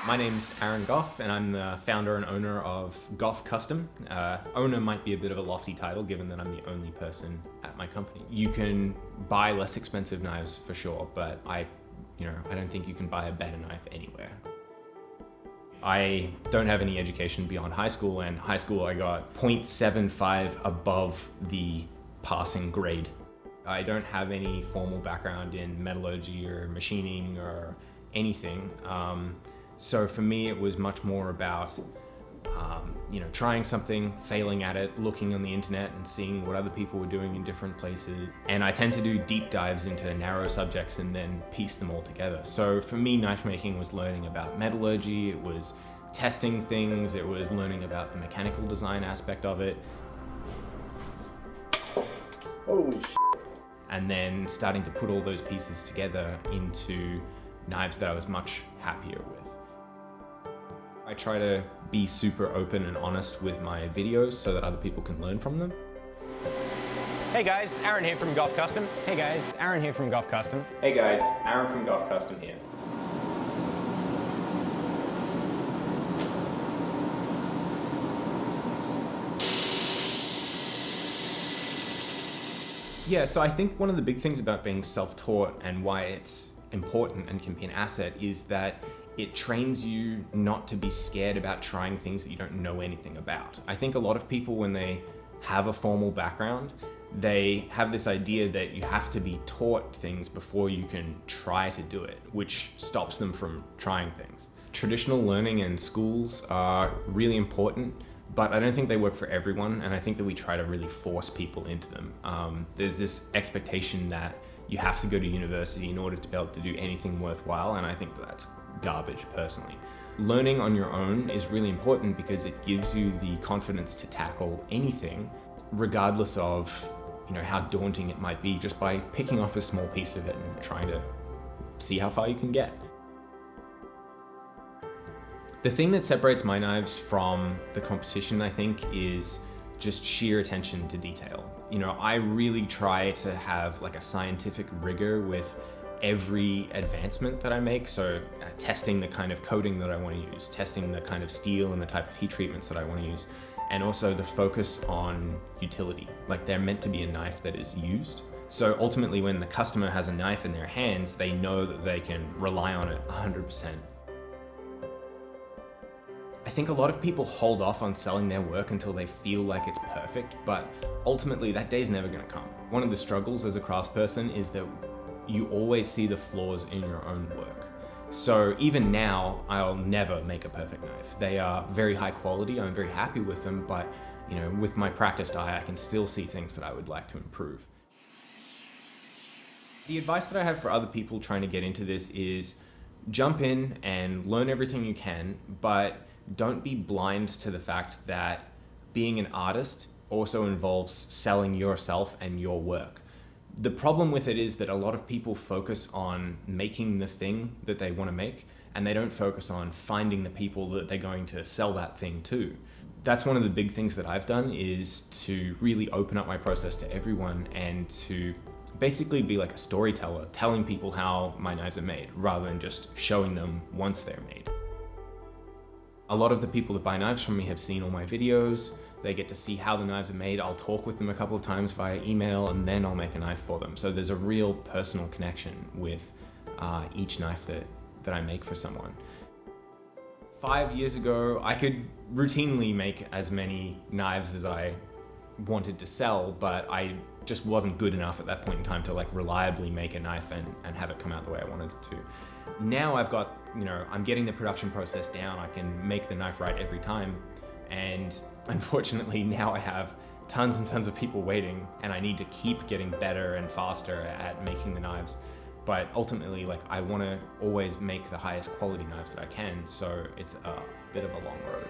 My name's Aaron Goff, and I'm the founder and owner of Goff Custom. Owner might be a bit of a lofty title, given that I'm the only person at my company. You can buy less expensive knives for sure, but I don't think you can buy a better knife anywhere. I don't have any education beyond high school, and high school I got 0.75 above the passing grade. I don't have any formal background in metallurgy or machining or anything. So for me, it was much more about trying something, failing at it, looking on the internet and seeing what other people were doing in different places. And I tend to do deep dives into narrow subjects and then piece them all together. So for me, knife making was learning about metallurgy, it was testing things, it was learning about the mechanical design aspect of it. Oh, shit. And then starting to put all those pieces together into knives that I was much happier with. I try to be super open and honest with my videos so that other people can learn from them. Hey guys, Aaron here from Goff Custom. Hey guys, Aaron here from Goff Custom. Hey guys, Aaron from Goff Custom here. Yeah, so I think one of the big things about being self-taught and why it's important and can be an asset is that it trains you not to be scared about trying things that you don't know anything about. I think a lot of people, when they have a formal background, they have this idea that you have to be taught things before you can try to do it, which stops them from trying things. Traditional learning in schools are really important, but I don't think they work for everyone, and I think that we try to really force people into them. There's this expectation that you have to go to university in order to be able to do anything worthwhile, and I think that's garbage personally. Learning on your own is really important because it gives you the confidence to tackle anything, regardless of how daunting it might be, just by picking off a small piece of it and trying to see how far you can get. The thing that separates my knives from the competition, I think, is just sheer attention to detail. I really try to have like a scientific rigor with every advancement that I make. So testing the kind of coating that I want to use, testing the kind of steel and the type of heat treatments that I want to use, and also the focus on utility. Like, they're meant to be a knife that is used. So ultimately, when the customer has a knife in their hands, they know that they can rely on it 100%. I think a lot of people hold off on selling their work until they feel like it's perfect, but ultimately that day's never gonna come. One of the struggles as a craftsperson is that you always see the flaws in your own work. So even now, I'll never make a perfect knife. They are very high quality, I'm very happy with them, but with my practiced eye, I can still see things that I would like to improve. The advice that I have for other people trying to get into this is jump in and learn everything you can, but don't be blind to the fact that being an artist also involves selling yourself and your work. The problem with it is that a lot of people focus on making the thing that they want to make, and they don't focus on finding the people that they're going to sell that thing to. That's one of the big things that I've done, is to really open up my process to everyone and to basically be like a storyteller, telling people how my knives are made rather than just showing them once they're made. A lot of the people that buy knives from me have seen all my videos. They get to see how the knives are made. I'll talk with them a couple of times via email, and then I'll make a knife for them. So there's a real personal connection with each knife that I make for someone. 5 years ago, I could routinely make as many knives as I wanted to sell, but I just wasn't good enough at that point in time to reliably make a knife and have it come out the way I wanted it to. Now I've got, I'm getting the production process down. I can make the knife right every time. And unfortunately, now I have tons and tons of people waiting, and I need to keep getting better and faster at making the knives. But ultimately, I want to always make the highest quality knives that I can, so it's a bit of a long road.